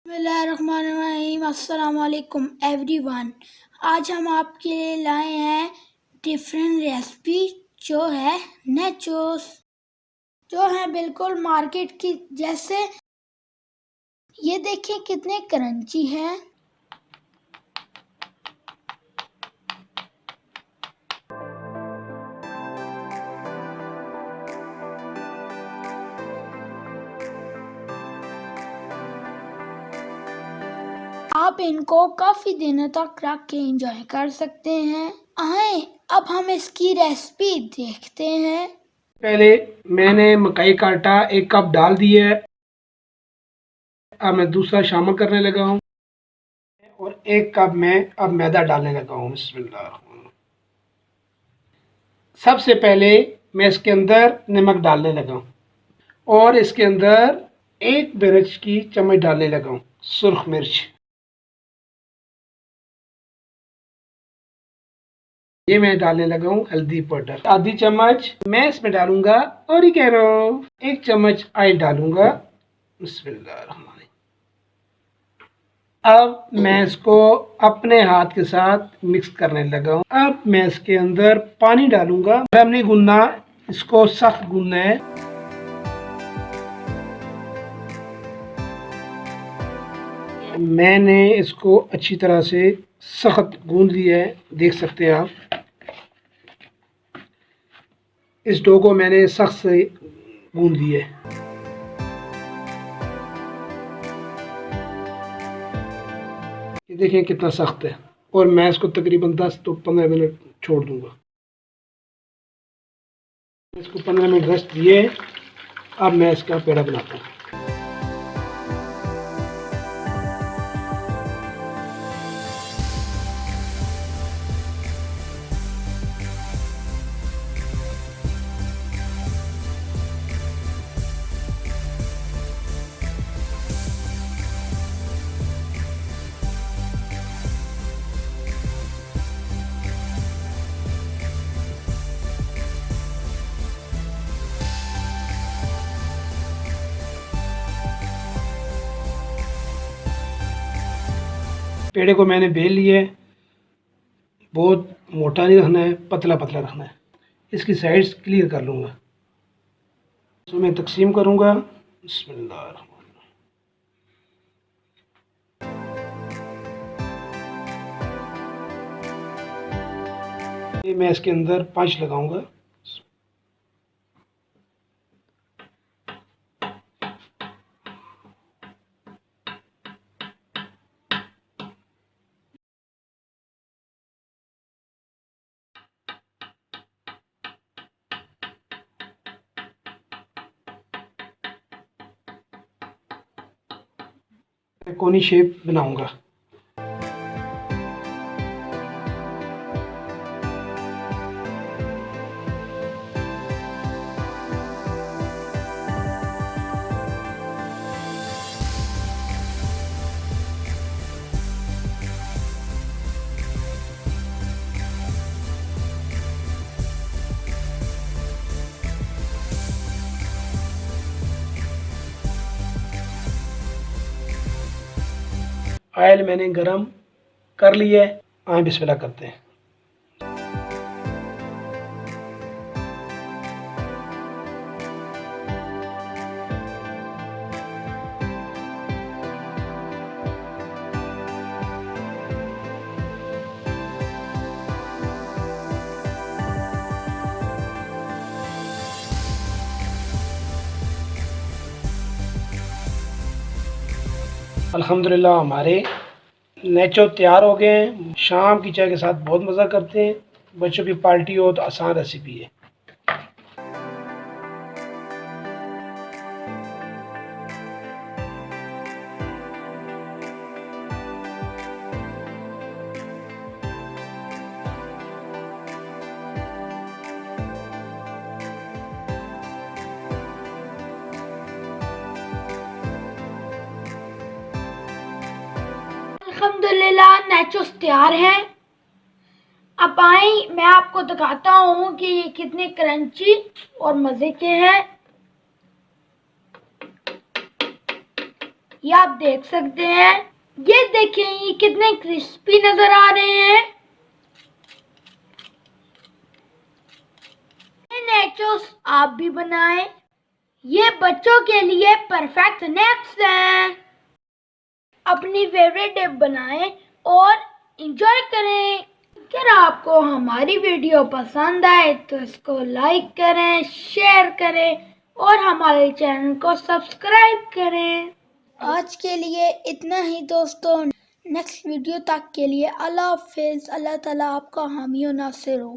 बिस्मिल्लाहिर्रहमानिर्रहीम। अस्सलामुअलैकुम एवरीवन। आज हम आपके लिए लाए हैं डिफरेंट रेसिपी जो है नेचोस, जो है बिल्कुल मार्केट की जैसे। ये देखिए कितने क्रंची है। आप इनको काफ़ी दिनों तक रख के एंजॉय कर सकते हैं। आए अब हम इसकी रेसिपी देखते हैं। पहले मैंने मकई का आटा 1 कप डाल दिया है। अब मैं दूसरा शामिल करने लगा हूँ और 1 कप में अब मैदा डालने लगा हूँ। बिस्मिल्लाह। सबसे पहले मैं इसके अंदर नमक डालने लगा हूँ और इसके अंदर 1 मिर्च की चम्मच डालने लगा हूँ सुर्ख मिर्च। ये मैं डालने लगा हूँ हल्दी पाउडर आधी चम्मच। मैं इसमें डालूंगा ऑरिगेनो। 1 चम्मच ऑयल डालूंगा। बिस्मिल्लाह। अब मैं इसको अपने हाथ के साथ मिक्स करने लगा हूँ। अब मैं इसके अंदर पानी डालूंगा। गरम नहीं गूंदना, इसको सख्त गूंदना है। मैंने इसको अच्छी तरह से सख्त गूंद लिया है, देख सकते हैं आप। इस डो को मैंने सख्त से गूंद लिया है। ये देखिए कितना सख्त है। और मैं इसको तकरीबन 10 तो 15 मिनट छोड़ दूंगा। इसको 15 मिनट रेस्ट दिए। अब मैं इसका पेड़ा बनाता हूँ। पेड़े को मैंने बेल लिया है। बहुत मोटा नहीं रखना है, पतला पतला रखना है। इसकी साइड्स क्लियर कर लूँगा। तो मैं तकसीम करूँगा। बिस्मिल्लाह। ये मैं इसके अंदर पंच लगाऊंगा। कोनी शेप बनाऊंगा। ऑयल मैंने गरम कर लिया है। आए बिस्मिल्लाह करते हैं। अल्हम्दुलिल्लाह हमारे नेचो तैयार हो गए हैं। शाम की चाय के साथ बहुत मज़ा करते हैं। बच्चों की पार्टी हो तो आसान रेसिपी है। अल्हम्दुलिल्लाह नेचोस तैयार है। अब आए मैं आपको दिखाता हूँ कि ये कितने क्रंची और मज़े के हैं। ये आप देख सकते हैं। ये देखें, ये कितने क्रिस्पी नजर आ रहे हैं। ये नेचोस आप भी बनाएं। ये बच्चों के लिए परफेक्ट स्नैक्स हैं। अपनी फेवरेट डिप बनाएं और इंजॉय करें। अगर आपको हमारी वीडियो पसंद आए तो इसको लाइक करें, शेयर करें और हमारे चैनल को सब्सक्राइब करें। आज के लिए इतना ही दोस्तों। नेक्स्ट वीडियो तक के लिए अल्लाह हाफिज़। अल्लाह ताला आपका हामी और नासिर हो।